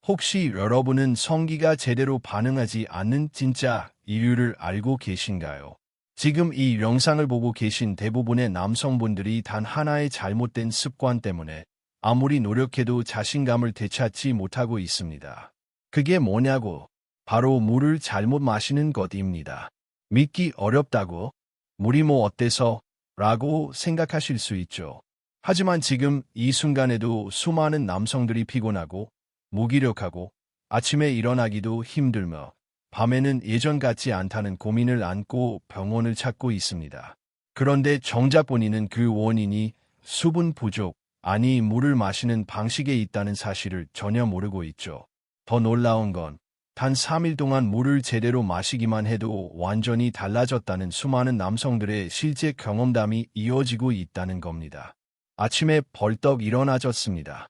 혹시 여러분은 성기가 제대로 반응하지 않는 진짜 이유를 알고 계신가요? 지금 이 영상을 보고 계신 대부분의 남성분들이 단 하나의 잘못된 습관 때문에 아무리 노력해도 자신감을 되찾지 못하고 있습니다. 그게 뭐냐고? 바로 물을 잘못 마시는 것입니다. 믿기 어렵다고? 물이 뭐 어때서? 라고 생각하실 수 있죠. 하지만 지금 이 순간에도 수많은 남성들이 피곤하고 무기력하고 아침에 일어나기도 힘들며 밤에는 예전 같지 않다는 고민을 안고 병원을 찾고 있습니다. 그런데 정작 본인은 그 원인이 수분 부족, 아니 물을 마시는 방식에 있다는 사실을 전혀 모르고 있죠. 더 놀라운 건 단 3일 동안 물을 제대로 마시기만 해도 완전히 달라졌다는 수많은 남성들의 실제 경험담이 이어지고 있다는 겁니다. 아침에 벌떡 일어나졌습니다.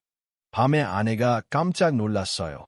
밤에 아내가 깜짝 놀랐어요.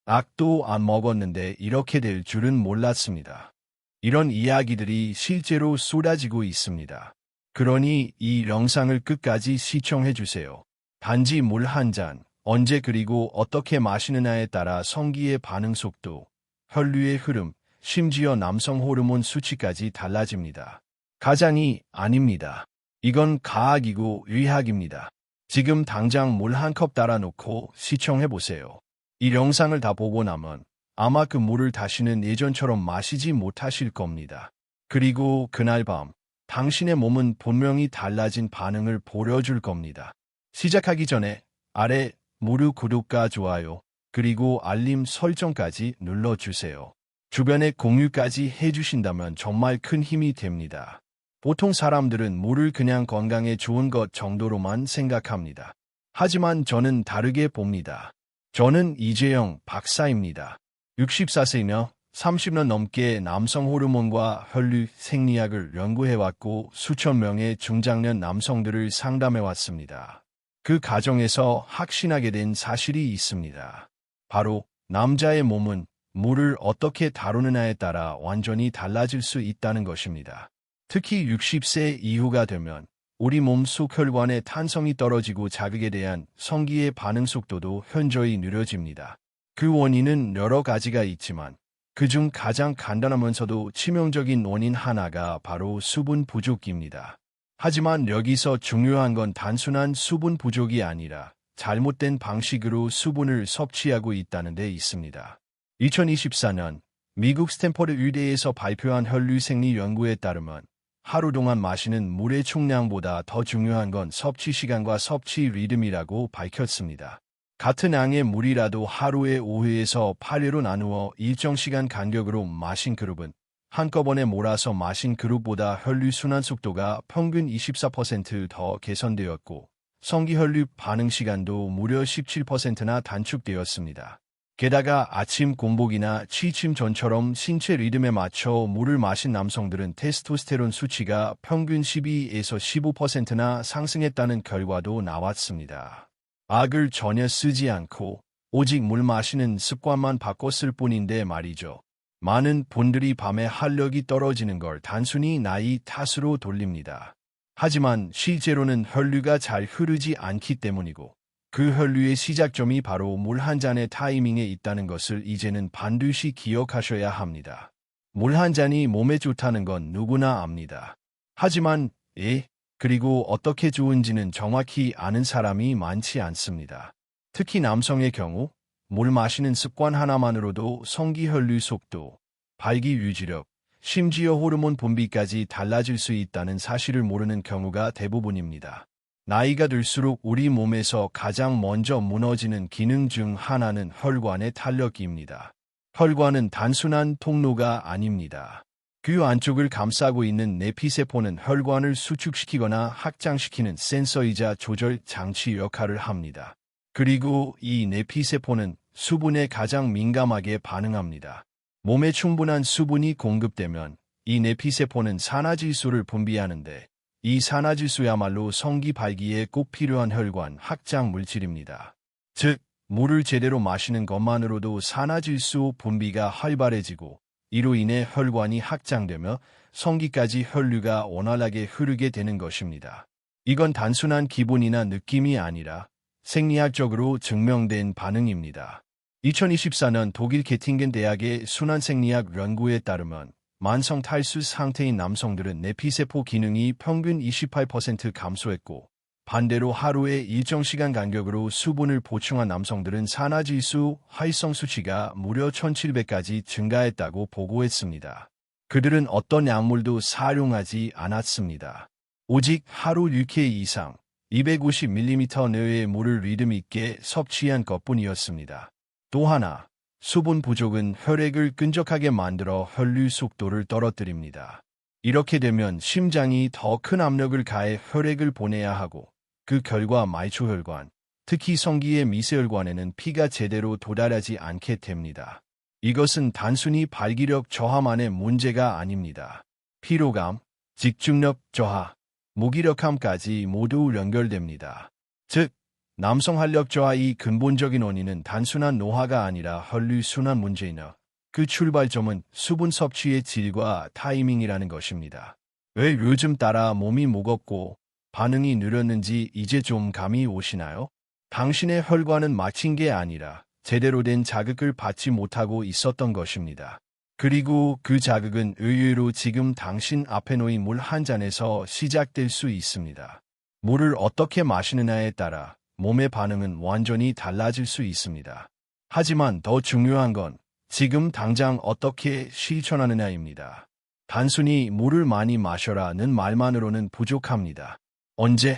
약도 안 먹었는데 이렇게 될 줄은 몰랐습니다. 이런 이야기들이 실제로 쏟아지고 있습니다. 그러니 이 영상을 끝까지 시청해주세요. 단지 물 한 잔, 언제 그리고 어떻게 마시느냐에 따라 성기의 반응 속도, 혈류의 흐름, 심지어 남성 호르몬 수치까지 달라집니다. 가장이 아닙니다. 이건 과학이고 의학입니다. 지금 당장 물 한 컵 따라놓고 시청해보세요. 이 영상을 다 보고 나면 아마 그 물을 다시는 예전처럼 마시지 못하실 겁니다. 그리고 그날 밤, 당신의 몸은 분명히 달라진 반응을 보여줄 겁니다. 시작하기 전에 아래 무료 구독과 좋아요, 그리고 알림 설정까지 눌러주세요. 주변에 공유까지 해주신다면 정말 큰 힘이 됩니다. 보통 사람들은 물을 그냥 건강에 좋은 것 정도로만 생각합니다. 하지만 저는 다르게 봅니다. 저는 이재영 박사입니다. 64세이며 30년 넘게 남성 호르몬과 혈류 생리학을 연구해왔고 수천 명의 중장년 남성들을 상담해왔습니다. 그 과정에서 확신하게 된 사실이 있습니다. 바로 남자의 몸은 물을 어떻게 다루느냐에 따라 완전히 달라질 수 있다는 것입니다. 특히 60세 이후가 되면 우리 몸속 혈관의 탄성이 떨어지고 자극에 대한 성기의 반응 속도도 현저히 느려집니다. 그 원인은 여러 가지가 있지만 그중 가장 간단하면서도 치명적인 원인 하나가 바로 수분 부족입니다. 하지만 여기서 중요한 건 단순한 수분 부족이 아니라 잘못된 방식으로 수분을 섭취하고 있다는 데 있습니다. 2024년 미국 스탠퍼드 의대에서 발표한 혈류 생리 연구에 따르면 하루 동안 마시는 물의 총량보다 더 중요한 건 섭취 시간과 섭취 리듬이라고 밝혔습니다. 같은 양의 물이라도 하루에 5회에서 8회로 나누어 일정 시간 간격으로 마신 그룹은 한꺼번에 몰아서 마신 그룹보다 혈류 순환 속도가 평균 24% 더 개선되었고 성기 혈류 반응 시간도 무려 17%나 단축되었습니다. 게다가 아침 공복이나 취침 전처럼 신체 리듬에 맞춰 물을 마신 남성들은 테스토스테론 수치가 평균 12에서 15%나 상승했다는 결과도 나왔습니다. 약을 전혀 쓰지 않고 오직 물 마시는 습관만 바꿨을 뿐인데 말이죠. 많은 분들이 밤에 활력이 떨어지는 걸 단순히 나이 탓으로 돌립니다. 하지만 실제로는 혈류가 잘 흐르지 않기 때문이고 그 혈류의 시작점이 바로 물 한 잔의 타이밍에 있다는 것을 이제는 반드시 기억하셔야 합니다. 물 한 잔이 몸에 좋다는 건 누구나 압니다. 하지만 그리고 어떻게 좋은지는 정확히 아는 사람이 많지 않습니다. 특히 남성의 경우 물 마시는 습관 하나만으로도 성기 혈류 속도, 발기 유지력, 심지어 호르몬 분비까지 달라질 수 있다는 사실을 모르는 경우가 대부분입니다. 나이가 들수록 우리 몸에서 가장 먼저 무너지는 기능 중 하나는 혈관의 탄력입니다. 혈관은 단순한 통로가 아닙니다. 그 안쪽을 감싸고 있는 내피세포는 혈관을 수축시키거나 확장시키는 센서이자 조절 장치 역할을 합니다. 그리고 이 내피세포는 수분에 가장 민감하게 반응합니다. 몸에 충분한 수분이 공급되면 이 내피세포는 산화질소를 분비하는데 이 산화질소야말로 성기 발기에 꼭 필요한 혈관 확장 물질입니다. 즉, 물을 제대로 마시는 것만으로도 산화질소 분비가 활발해지고 이로 인해 혈관이 확장되며 성기까지 혈류가 원활하게 흐르게 되는 것입니다. 이건 단순한 기분이나 느낌이 아니라 생리학적으로 증명된 반응입니다. 2024년 독일 게팅겐 대학의 순환생리학 연구에 따르면 만성 탈수 상태인 남성들은 내피세포 기능이 평균 28% 감소했고, 반대로 하루에 일정 시간 간격으로 수분을 보충한 남성들은 산화질소 활성 수치가 무려 1700까지 증가했다고 보고했습니다. 그들은 어떤 약물도 사용하지 않았습니다. 오직 하루 6회 이상 250ml 내외의 물을 리듬 있게 섭취한 것뿐이었습니다. 또 하나, 수분 부족은 혈액을 끈적하게 만들어 혈류 속도를 떨어뜨립니다. 이렇게 되면 심장이 더 큰 압력을 가해 혈액을 보내야 하고, 그 결과 말초혈관, 특히 성기의 미세혈관에는 피가 제대로 도달하지 않게 됩니다. 이것은 단순히 발기력 저하만의 문제가 아닙니다. 피로감, 집중력 저하, 무기력함까지 모두 연결됩니다. 즉, 남성 활력 저하의 근본적인 원인은 단순한 노화가 아니라 혈류순환 문제이나 그 출발점은 수분 섭취의 질과 타이밍이라는 것입니다. 왜 요즘 따라 몸이 무겁고 반응이 느렸는지 이제 좀 감이 오시나요? 당신의 혈관은 막힌 게 아니라 제대로 된 자극을 받지 못하고 있었던 것입니다. 그리고 그 자극은 의외로 지금 당신 앞에 놓인 물 한 잔에서 시작될 수 있습니다. 물을 어떻게 마시느냐에 따라 몸의 반응은 완전히 달라질 수 있습니다. 하지만 더 중요한 건 지금 당장 어떻게 실천하느냐입니다. 단순히 물을 많이 마셔라는 말만으로는 부족합니다. 언제,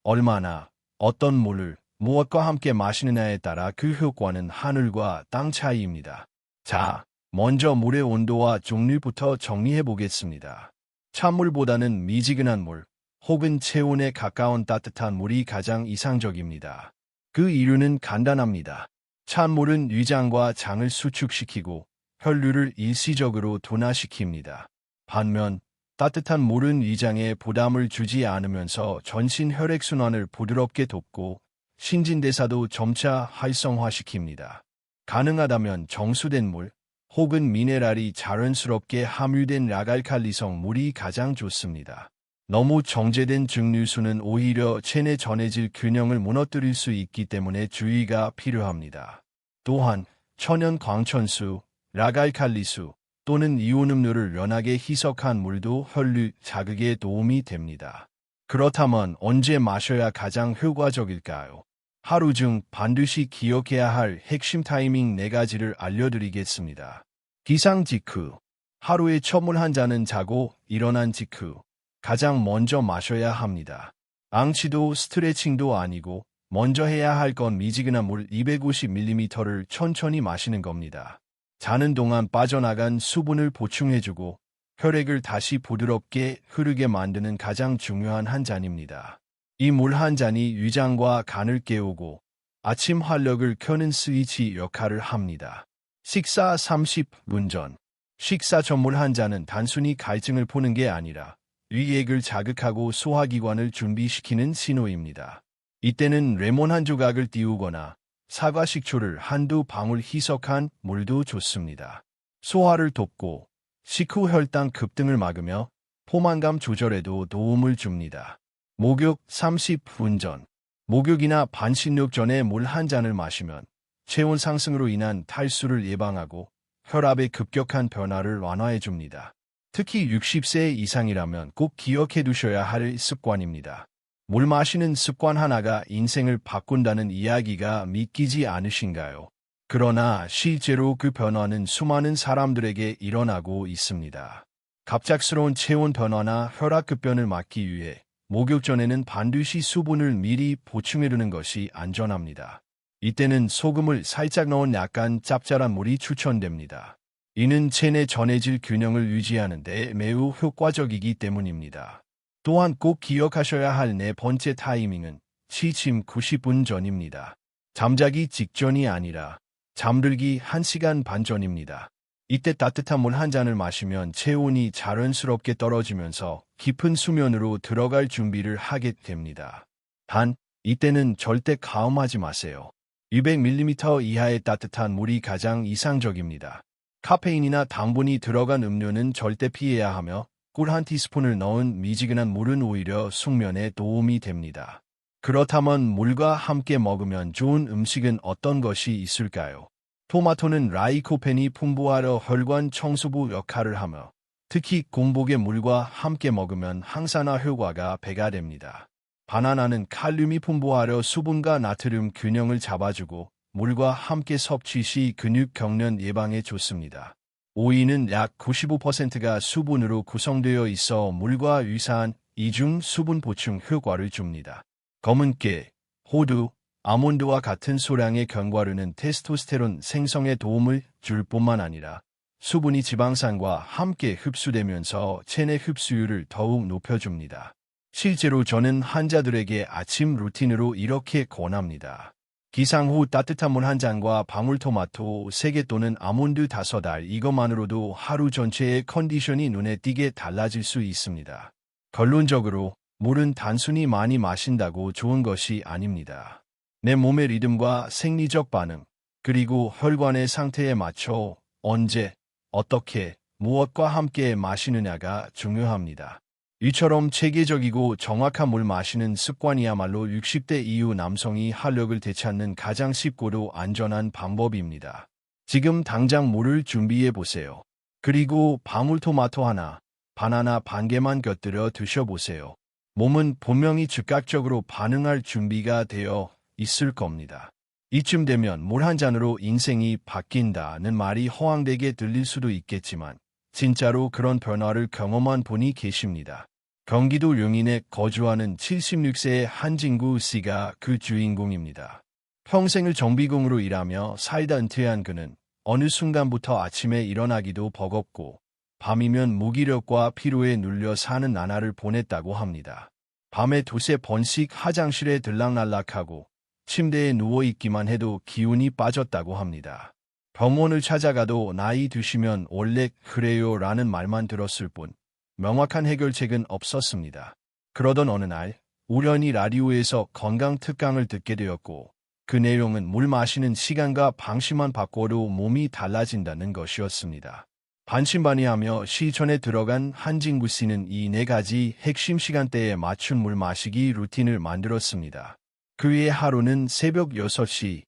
얼마나, 어떤 물을, 무엇과 함께 마시느냐에 따라 그 효과는 하늘과 땅 차이입니다. 자, 먼저 물의 온도와 종류부터 정리해 보겠습니다. 찬물보다는 미지근한 물, 혹은 체온에 가까운 따뜻한 물이 가장 이상적입니다. 그 이유는 간단합니다. 찬물은 위장과 장을 수축시키고 혈류를 일시적으로 둔화시킵니다. 반면 따뜻한 물은 위장에 부담을 주지 않으면서 전신 혈액순환을 부드럽게 돕고 신진대사도 점차 활성화시킵니다. 가능하다면 정수된 물, 혹은 미네랄이 자연스럽게 함유된 라갈칼리성 물이 가장 좋습니다. 너무 정제된 증류수는 오히려 체내 전해질 균형을 무너뜨릴 수 있기 때문에 주의가 필요합니다. 또한 천연 광천수, 라갈칼리수 또는 이온음료를 연하게 희석한 물도 혈류 자극에 도움이 됩니다. 그렇다면 언제 마셔야 가장 효과적일까요? 하루 중 반드시 기억해야 할 핵심 타이밍 4가지를 알려드리겠습니다. 기상 직후, 하루에 첫 물 한 잔은 자고 일어난 직후 가장 먼저 마셔야 합니다. 앙치도 스트레칭도 아니고 먼저 해야 할 건 미지근한 물 250ml를 천천히 마시는 겁니다. 자는 동안 빠져나간 수분을 보충해주고 혈액을 다시 부드럽게 흐르게 만드는 가장 중요한 한 잔입니다. 이 물 한 잔이 위장과 간을 깨우고 아침 활력을 켜는 스위치 역할을 합니다. 식사 30분 전, 식사 전 물 한 잔은 단순히 갈증을 푸는 게 아니라 위액을 자극하고 소화기관을 준비시키는 신호입니다. 이때는 레몬 한 조각을 띄우거나 사과 식초를 한두 방울 희석한 물도 좋습니다. 소화를 돕고 식후 혈당 급등을 막으며 포만감 조절에도 도움을 줍니다. 목욕 30분 전, 목욕이나 반신욕 전에 물 한 잔을 마시면 체온 상승으로 인한 탈수를 예방하고 혈압의 급격한 변화를 완화해줍니다. 특히 60세 이상이라면 꼭 기억해 두셔야 할 습관입니다. 물 마시는 습관 하나가 인생을 바꾼다는 이야기가 믿기지 않으신가요? 그러나 실제로 그 변화는 수많은 사람들에게 일어나고 있습니다. 갑작스러운 체온 변화나 혈압 급변을 막기 위해 목욕 전에는 반드시 수분을 미리 보충해두는 것이 안전합니다. 이때는 소금을 살짝 넣은 약간 짭짤한 물이 추천됩니다. 이는 체내 전해질 균형을 유지하는 데 매우 효과적이기 때문입니다. 또한 꼭 기억하셔야 할 4번째 타이밍은 취침 90분 전입니다. 잠자기 직전이 아니라 잠들기 1시간 반 전입니다. 이때 따뜻한 물 한 잔을 마시면 체온이 자연스럽게 떨어지면서 깊은 수면으로 들어갈 준비를 하게 됩니다. 단, 이때는 절대 가음하지 마세요. 200ml 이하의 따뜻한 물이 가장 이상적입니다. 카페인이나 당분이 들어간 음료는 절대 피해야 하며 꿀 한 티스푼을 넣은 미지근한 물은 오히려 숙면에 도움이 됩니다. 그렇다면 물과 함께 먹으면 좋은 음식은 어떤 것이 있을까요? 토마토는 라이코펜이 풍부하여 혈관 청소부 역할을 하며 특히 공복에 물과 함께 먹으면 항산화 효과가 배가 됩니다. 바나나는 칼륨이 풍부하여 수분과 나트륨 균형을 잡아주고 물과 함께 섭취 시 근육 경련 예방에 좋습니다. 오이는 약 95%가 수분으로 구성되어 있어 물과 유사한 이중 수분 보충 효과를 줍니다. 검은 깨, 호두, 아몬드와 같은 소량의 견과류는 테스토스테론 생성에 도움을 줄 뿐만 아니라 수분이 지방산과 함께 흡수되면서 체내 흡수율을 더욱 높여줍니다. 실제로 저는 환자들에게 아침 루틴으로 이렇게 권합니다. 기상 후 따뜻한 물 한 잔과 방울토마토 3개 또는 아몬드 5알, 이것만으로도 하루 전체의 컨디션이 눈에 띄게 달라질 수 있습니다. 결론적으로 물은 단순히 많이 마신다고 좋은 것이 아닙니다. 내 몸의 리듬과 생리적 반응, 그리고 혈관의 상태에 맞춰 언제, 어떻게, 무엇과 함께 마시느냐가 중요합니다. 이처럼 체계적이고 정확한 물 마시는 습관이야말로 60대 이후 남성이 활력을 되찾는 가장 쉽고도 안전한 방법입니다. 지금 당장 물을 준비해 보세요. 그리고 방울토마토 하나, 바나나 반 개만 곁들여 드셔보세요. 몸은 분명히 즉각적으로 반응할 준비가 되어 있을 겁니다. 이쯤 되면 물 한 잔으로 인생이 바뀐다는 말이 허황되게 들릴 수도 있겠지만 진짜로 그런 변화를 경험한 분이 계십니다. 경기도 용인에 거주하는 76세의 한진구 씨가 그 주인공입니다. 평생을 정비공으로 일하며 살다 은퇴한 그는 어느 순간부터 아침에 일어나기도 버겁고 밤이면 무기력과 피로에 눌려 사는 나날을 보냈다고 합니다. 밤에 두세 번씩 화장실에 들락날락하고 침대에 누워있기만 해도 기운이 빠졌다고 합니다. 병원을 찾아가도 나이 드시면 원래 그래요 라는 말만 들었을 뿐 명확한 해결책은 없었습니다. 그러던 어느 날 우연히 라디오에서 건강 특강을 듣게 되었고 그 내용은 물 마시는 시간과 방식만 바꿔도 몸이 달라진다는 것이었습니다. 반신반의하며 실천에 들어간 한진구 씨는 이 4가지 핵심 시간대에 맞춘 물 마시기 루틴을 만들었습니다. 그의 하루는 새벽 6시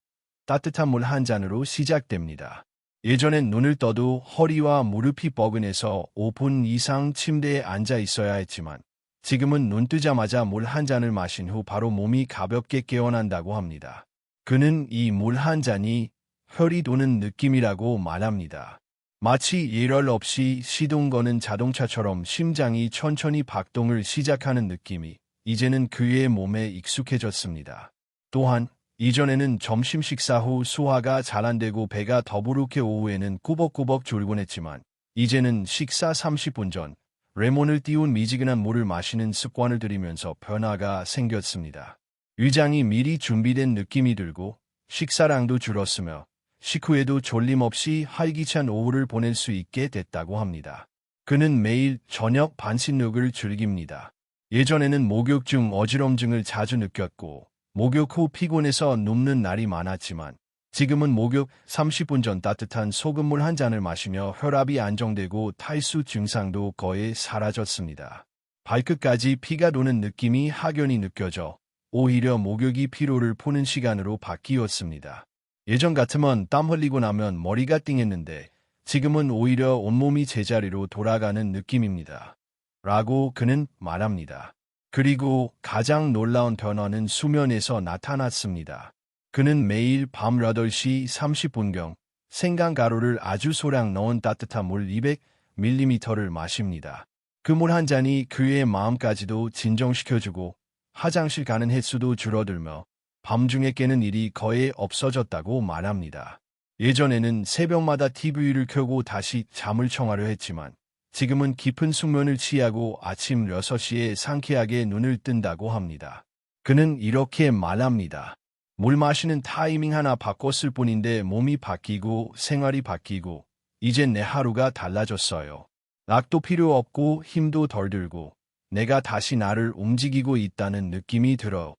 따뜻한 물 한 잔으로 시작됩니다. 예전엔 눈을 떠도 허리와 무릎이 뻐근해서 5분 이상 침대에 앉아 있어야 했지만 지금은 눈 뜨자마자 물 한 잔을 마신 후 바로 몸이 가볍게 깨어난다고 합니다. 그는 이 물 한 잔이 혈이 도는 느낌이라고 말합니다. 마치 예열 없이 시동 거는 자동차처럼 심장이 천천히 박동을 시작하는 느낌이 이제는 그의 몸에 익숙해졌습니다. 또한 이전에는 점심 식사 후 소화가 잘 안 되고 배가 더부룩해 오후에는 꾸벅꾸벅 졸곤 했지만 이제는 식사 30분 전 레몬을 띄운 미지근한 물을 마시는 습관을 들이면서 변화가 생겼습니다. 위장이 미리 준비된 느낌이 들고 식사량도 줄었으며 식후에도 졸림 없이 활기찬 오후를 보낼 수 있게 됐다고 합니다. 그는 매일 저녁 반신욕을 즐깁니다. 예전에는 목욕 중 어지럼증을 자주 느꼈고 목욕 후 피곤해서 눕는 날이 많았지만 지금은 목욕 30분 전 따뜻한 소금물 한 잔을 마시며 혈압이 안정되고 탈수 증상도 거의 사라졌습니다. 발끝까지 피가 도는 느낌이 확연히 느껴져 오히려 목욕이 피로를 푸는 시간으로 바뀌었습니다. 예전 같으면 땀 흘리고 나면 머리가 띵했는데 지금은 오히려 온몸이 제자리로 돌아가는 느낌입니다. 라고 그는 말합니다. 그리고 가장 놀라운 변화는 수면에서 나타났습니다. 그는 매일 밤 8시 30분경 생강가루를 아주 소량 넣은 따뜻한 물 200ml를 마십니다. 그 물 한 잔이 그의 마음까지도 진정시켜주고 화장실 가는 횟수도 줄어들며 밤중에 깨는 일이 거의 없어졌다고 말합니다. 예전에는 새벽마다 TV를 켜고 다시 잠을 청하려 했지만 지금은 깊은 숙면을 취하고 아침 6시에 상쾌하게 눈을 뜬다고 합니다. 그는 이렇게 말합니다. 물 마시는 타이밍 하나 바꿨을 뿐인데 몸이 바뀌고 생활이 바뀌고 이젠 내 하루가 달라졌어요. 약도 필요 없고 힘도 덜 들고 내가 다시 나를 움직이고 있다는 느낌이 들어.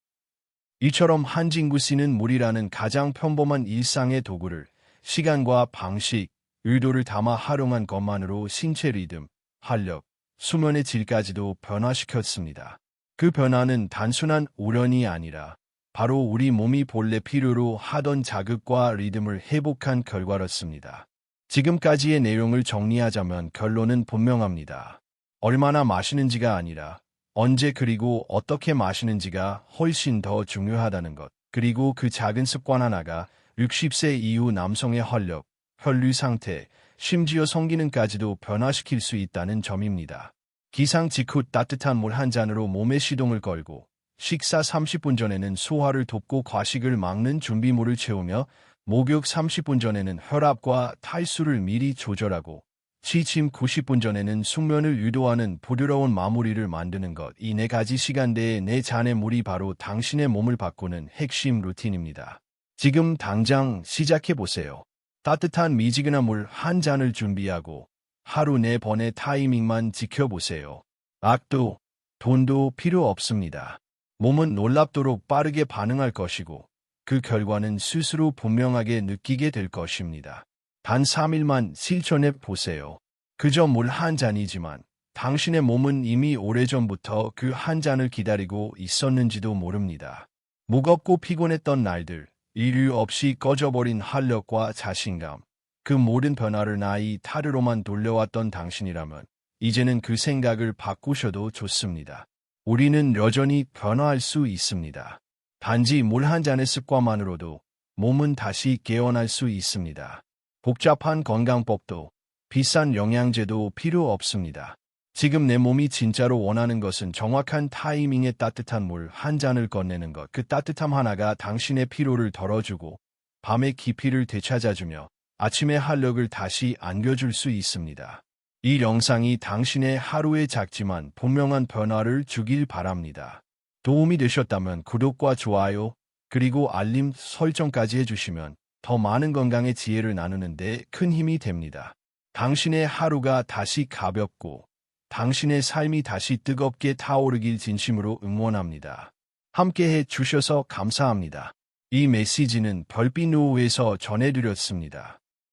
이처럼 한진구 씨는 물이라는 가장 평범한 일상의 도구를 시간과 방식, 의도를 담아 활용한 것만으로 신체 리듬, 활력, 수면의 질까지도 변화시켰습니다. 그 변화는 단순한 우연이 아니라 바로 우리 몸이 본래 필요로 하던 자극과 리듬을 회복한 결과였습니다. 지금까지의 내용을 정리하자면 결론은 분명합니다. 얼마나 마시는지가 아니라 언제 그리고 어떻게 마시는지가 훨씬 더 중요하다는 것. 그리고 그 작은 습관 하나가 60세 이후 남성의 활력, 혈류 상태, 심지어 성기능까지도 변화시킬 수 있다는 점입니다. 기상 직후 따뜻한 물 한 잔으로 몸에 시동을 걸고 식사 30분 전에는 소화를 돕고 과식을 막는 준비물을 채우며 목욕 30분 전에는 혈압과 탈수를 미리 조절하고 취침 90분 전에는 숙면을 유도하는 부드러운 마무리를 만드는 것. 이 4가지 시간대에 내 잔의 물이 바로 당신의 몸을 바꾸는 핵심 루틴입니다. 지금 당장 시작해보세요. 따뜻한 미지근한 물 한 잔을 준비하고 하루 4번의 타이밍만 지켜보세요. 악도, 돈도 필요 없습니다. 몸은 놀랍도록 빠르게 반응할 것이고 그 결과는 스스로 분명하게 느끼게 될 것입니다. 단 3일만 실천해 보세요. 그저 물 한 잔이지만 당신의 몸은 이미 오래전부터 그 한 잔을 기다리고 있었는지도 모릅니다. 무겁고 피곤했던 날들, 이유 없이 꺼져버린 활력과 자신감, 그 모든 변화를 나이 타르로만 돌려왔던 당신이라면 이제는 그 생각을 바꾸셔도 좋습니다. 우리는 여전히 변화할 수 있습니다. 단지 물 한 잔의 습관만으로도 몸은 다시 깨어날 수 있습니다. 복잡한 건강법도 비싼 영양제도 필요 없습니다. 지금 내 몸이 진짜로 원하는 것은 정확한 타이밍에 따뜻한 물 한 잔을 건네는 것. 그 따뜻함 하나가 당신의 피로를 덜어주고 밤의 깊이를 되찾아주며 아침의 활력을 다시 안겨줄 수 있습니다. 이 영상이 당신의 하루에 작지만 분명한 변화를 주길 바랍니다. 도움이 되셨다면 구독과 좋아요, 그리고 알림 설정까지 해주시면 더 많은 건강의 지혜를 나누는 데 큰 힘이 됩니다. 당신의 하루가 다시 가볍고 당신의 삶이 다시 뜨겁게 타오르길 진심으로 응원합니다. 함께해 주셔서 감사합니다. 이 메시지는 별빛 노후에서 전해드렸습니다.